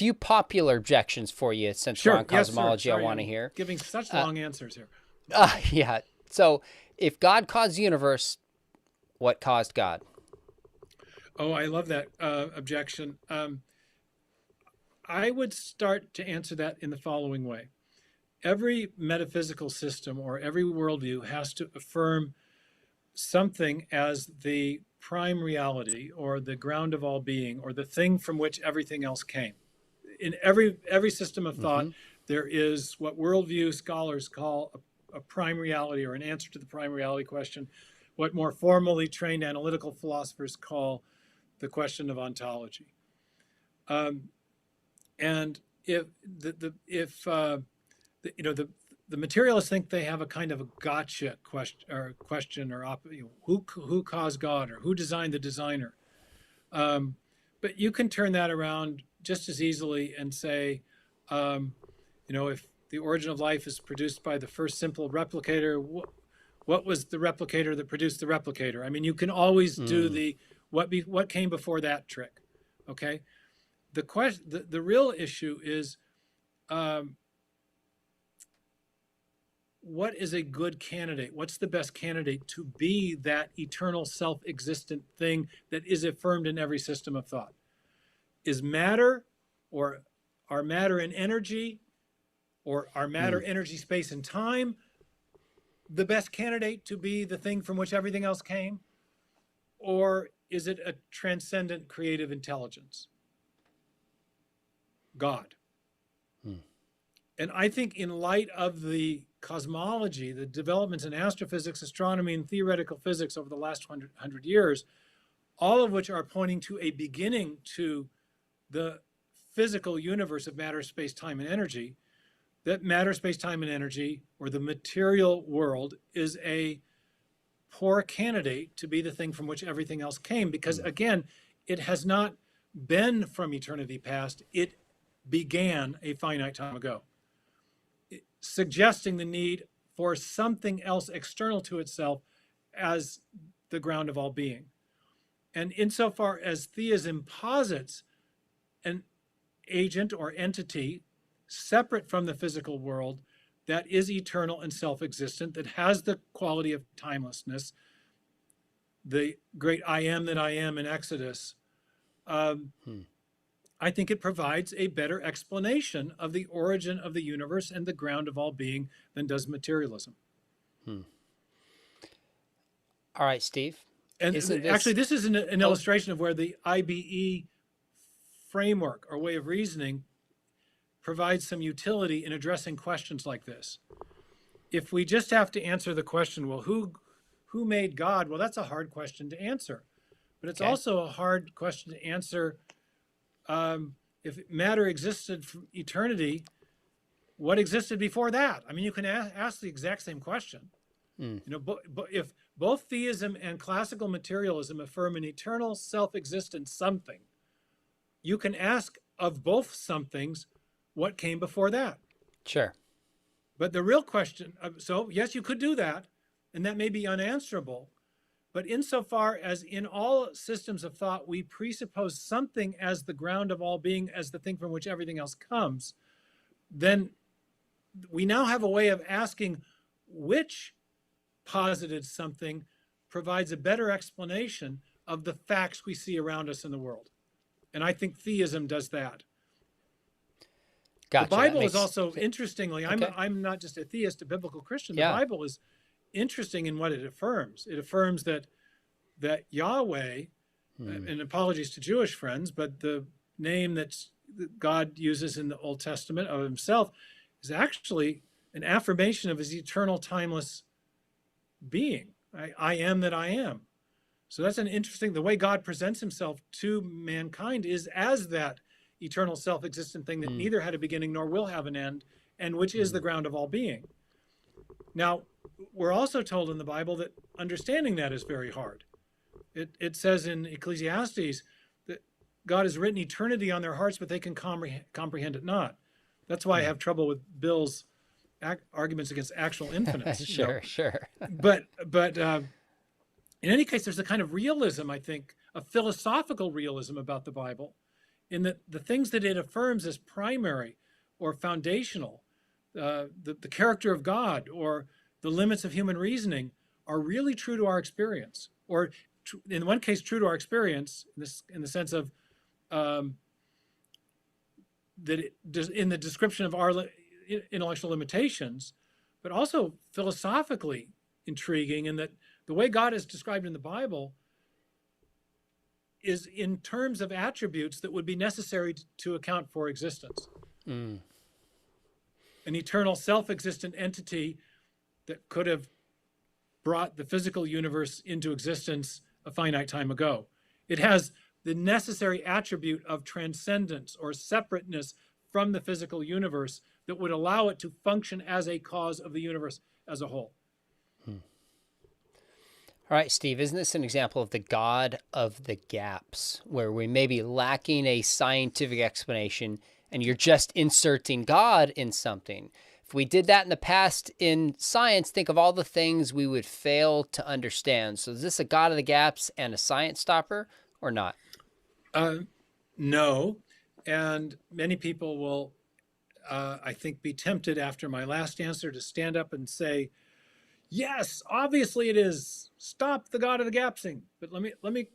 few popular objections for you since we're Sure. on Yes, sir. cosmology. Sorry, I want to I'm hear. giving such long answers here. Yeah. So if God caused the universe, what caused God? Oh, I love that objection. I would start to answer that in the following way. Every metaphysical system or every worldview has to affirm something as the prime reality or the ground of all being or the thing from which everything else came. In every system of thought, there is what worldview scholars call a prime reality or an answer to the prime reality question, what more formally trained analytical philosophers call the question of ontology. And if the materialists think they have a kind of a gotcha question or who caused God or who designed the designer. But you can turn that around just as easily and say, if the origin of life is produced by the first simple replicator, what was the replicator that produced the replicator? I mean, you can always do the what came before that trick. Okay, the real issue is. What is a good candidate? What's the best candidate to be that eternal self-existent thing that is affirmed in every system of thought? Is matter, or are matter and energy, or are matter, energy, space, and time the best candidate to be the thing from which everything else came? Or is it a transcendent creative intelligence? God. And I think in light of the cosmology, the developments in astrophysics, astronomy, and theoretical physics over the last 100 years, all of which are pointing to a beginning to the physical universe of matter, space, time, and energy, that matter, space, time, and energy, or the material world, is a poor candidate to be the thing from which everything else came. Because again, it has not been from eternity past, it began a finite time ago, suggesting the need for something else external to itself as the ground of all being. And insofar as theism posits an agent or entity separate from the physical world that is eternal and self-existent, that has the quality of timelessness, the great I am that I am in Exodus, I think it provides a better explanation of the origin of the universe and the ground of all being than does materialism. All right, Steve. And actually, this is an illustration of where the IBE framework or way of reasoning provides some utility in addressing questions like this. If we just have to answer the question, well, who made God? Well, that's a hard question to answer. But it's also a hard question to answer. If matter existed from eternity, what existed before that? I mean, you can ask the exact same question. If both theism and classical materialism affirm an eternal self-existent something, you can ask of both somethings what came before that. Sure. But the real question, so yes, you could do that, and that may be unanswerable. But insofar as in all systems of thought, we presuppose something as the ground of all being, as the thing from which everything else comes, then we now have a way of asking which posited something provides a better explanation of the facts we see around us in the world. And I think theism does that. Gotcha. The Bible is also, interestingly, I'm not just a theist, a biblical Christian. The Bible is interesting in what it affirms. It affirms that Yahweh, and apologies to Jewish friends, but the name that God uses in the Old Testament of himself is actually an affirmation of his eternal, timeless being. I am that I am. So that's an interesting, the way God presents himself to mankind is as that eternal self-existent thing that neither had a beginning nor will have an end, and which is the ground of all being. Now, we're also told in the Bible that understanding that is very hard. It says in Ecclesiastes that God has written eternity on their hearts, but they can comprehend it not. That's why I have trouble with Bill's arguments against actual infinite. Sure. But in any case, there's a kind of realism, I think, a philosophical realism about the Bible, in that the things that it affirms as primary or foundational, the character of God or the limits of human reasoning, are really true to our experience, or in one case true to our experience in the sense of that it does in the description of our intellectual limitations, but also philosophically intriguing in that the way God is described in the Bible is in terms of attributes that would be necessary to account for existence. An eternal self-existent entity that could have brought the physical universe into existence a finite time ago. It has the necessary attribute of transcendence or separateness from the physical universe that would allow it to function as a cause of the universe as a whole. All right, Steve, isn't this an example of the God of the gaps, where we may be lacking a scientific explanation and you're just inserting God in something? If we did that in the past in science, think of all the things we would fail to understand. So is this a God of the gaps and a science stopper or not? No. And many people will, I think, be tempted after my last answer to stand up and say, yes, obviously it is. Stop the God of the gapsing. But let me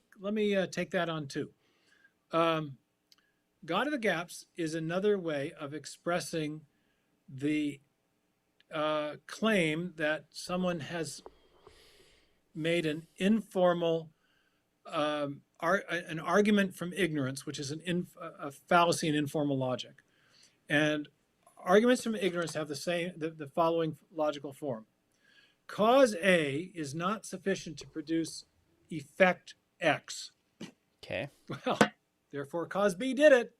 take that on too. God of the gaps is another way of expressing the claim that someone has made an informal an argument from ignorance, which is a fallacy in informal logic. And arguments from ignorance have the following logical form. Cause A is not sufficient to produce effect X. Okay. Well, therefore cause B did it.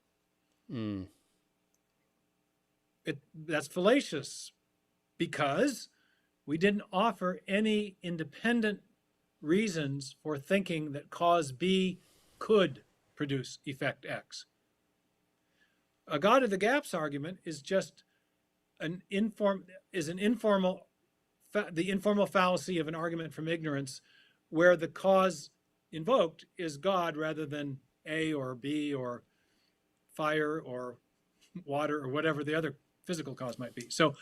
That's fallacious because we didn't offer any independent reasons for thinking that cause B could produce effect X. A God of the gaps argument is just the informal fallacy of an argument from ignorance, where the cause invoked is God rather than A or B or fire or water or whatever the other physical cause might be. So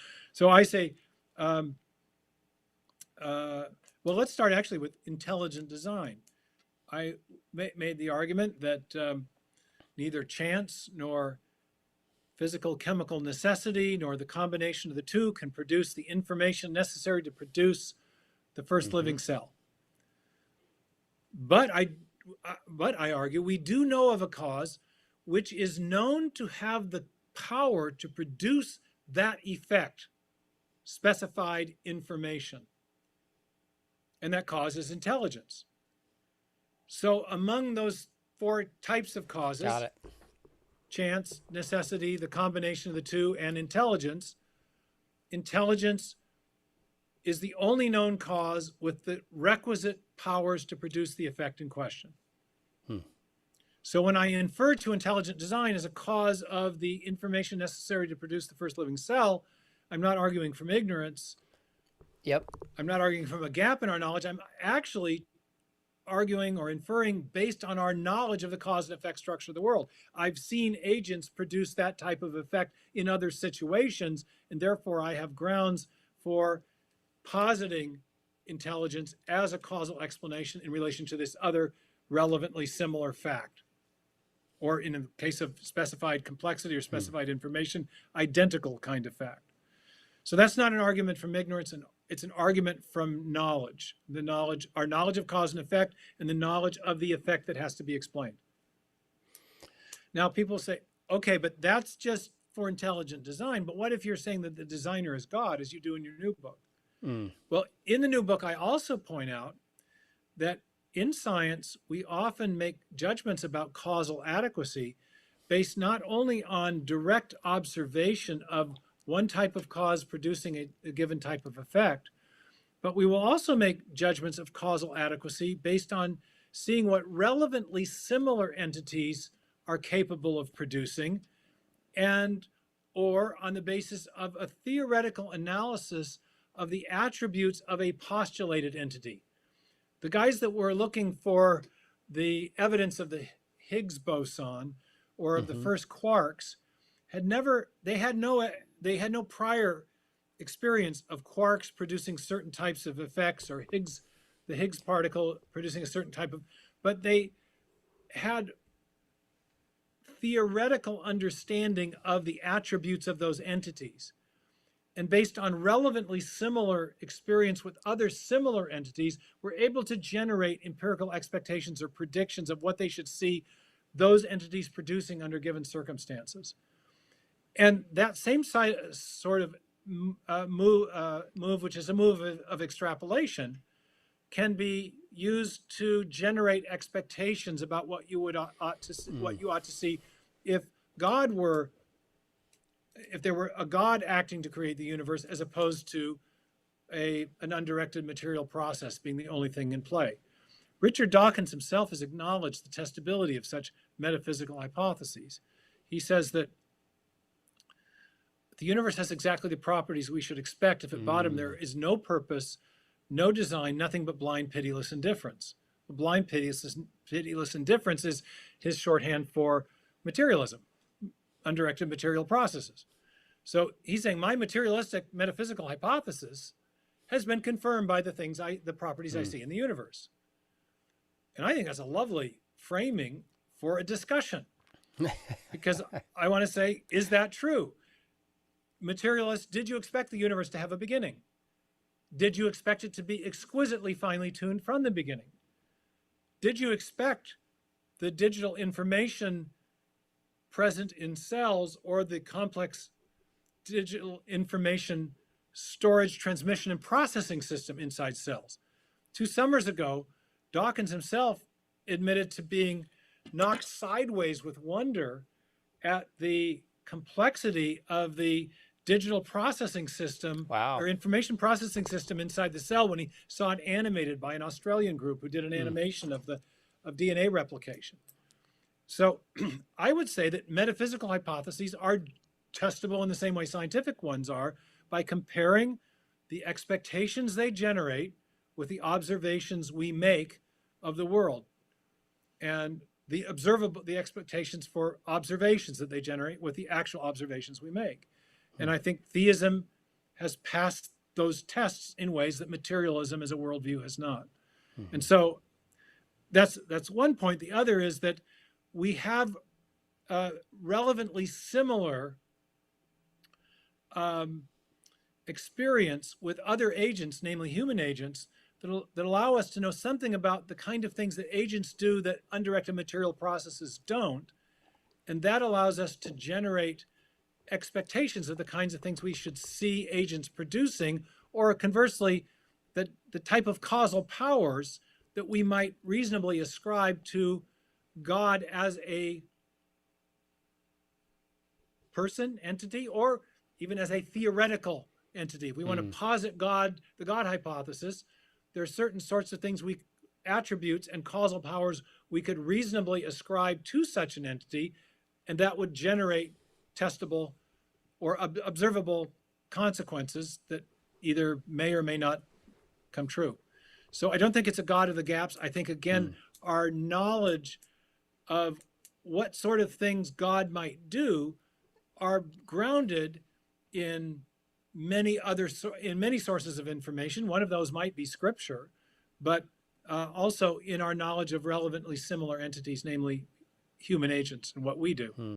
I say, well, let's start actually with intelligent design. I made the argument that neither chance nor physical chemical necessity nor the combination of the two can produce the information necessary to produce the first living cell. But I argue we do know of a cause which is known to have the power to produce that effect, specified information. And that cause is intelligence. So among those four types of causes, got it. Chance, necessity, the combination of the two, and intelligence, intelligence is the only known cause with the requisite powers to produce the effect in question. So when I infer to intelligent design as a cause of the information necessary to produce the first living cell, I'm not arguing from ignorance. Yep. I'm not arguing from a gap in our knowledge. I'm actually arguing or inferring based on our knowledge of the cause and effect structure of the world. I've seen agents produce that type of effect in other situations, and therefore I have grounds for positing intelligence as a causal explanation in relation to this other relevantly similar fact. Or in the case of specified complexity or specified information, identical kind of fact. So that's not an argument from ignorance, and it's an argument from knowledge. Our knowledge of cause and effect, and the knowledge of the effect that has to be explained. Now people say, okay, but that's just for intelligent design. But what if you're saying that the designer is God, as you do in your new book? Well, in the new book, I also point out that in science, we often make judgments about causal adequacy based not only on direct observation of one type of cause producing a given type of effect, but we will also make judgments of causal adequacy based on seeing what relevantly similar entities are capable of producing, and or on the basis of a theoretical analysis of the attributes of a postulated entity. The guys that were looking for the evidence of the Higgs boson or of the first quarks they had no prior experience of quarks producing certain types of effects, or the Higgs particle producing a certain type of, but they had theoretical understanding of the attributes of those entities. And based on relevantly similar experience with other similar entities, we're able to generate empirical expectations or predictions of what they should see those entities producing under given circumstances. And that same sort of move, which is a move of extrapolation, can be used to generate expectations about what you ought to see if there were a God acting to create the universe, as opposed to an undirected material process being the only thing in play. Richard Dawkins himself has acknowledged the testability of such metaphysical hypotheses. He says that the universe has exactly the properties we should expect if at bottom there is no purpose, no design, nothing but blind, pitiless indifference. The blind, pitiless indifference is his shorthand for materialism, undirected material processes. So he's saying my materialistic metaphysical hypothesis has been confirmed by the properties I see in the universe. And I think that's a lovely framing for a discussion, because I want to say, is that true? Materialist, did you expect the universe to have a beginning? Did you expect it to be exquisitely finely tuned from the beginning? Did you expect the digital information present in cells, or the complex digital information storage, transmission, and processing system inside cells? 2 summers ago, Dawkins himself admitted to being knocked sideways with wonder at the complexity of the digital processing system, or information processing system inside the cell, when he saw it animated by an Australian group who did an animation of DNA replication. So I would say that metaphysical hypotheses are testable in the same way scientific ones are, by comparing the expectations they generate with the observations we make of the world, and the expectations for observations that they generate with the actual observations we make. And I think theism has passed those tests in ways that materialism as a worldview has not. And so that's one point. The other is that we have relevantly similar experience with other agents, namely human agents, that allow us to know something about the kind of things that agents do that undirected material processes don't. And that allows us to generate expectations of the kinds of things we should see agents producing, or conversely, the type of causal powers that we might reasonably ascribe to God as a person, entity, or even as a theoretical entity. If we want to posit God, the God hypothesis, there are certain sorts of things, attributes and causal powers we could reasonably ascribe to such an entity, and that would generate testable or observable consequences that either may or may not come true. So I don't think it's a God of the gaps. I think, again, our knowledge of what sort of things God might do are grounded in many sources of information. One of those might be scripture, but also in our knowledge of relevantly similar entities, namely human agents and what we do.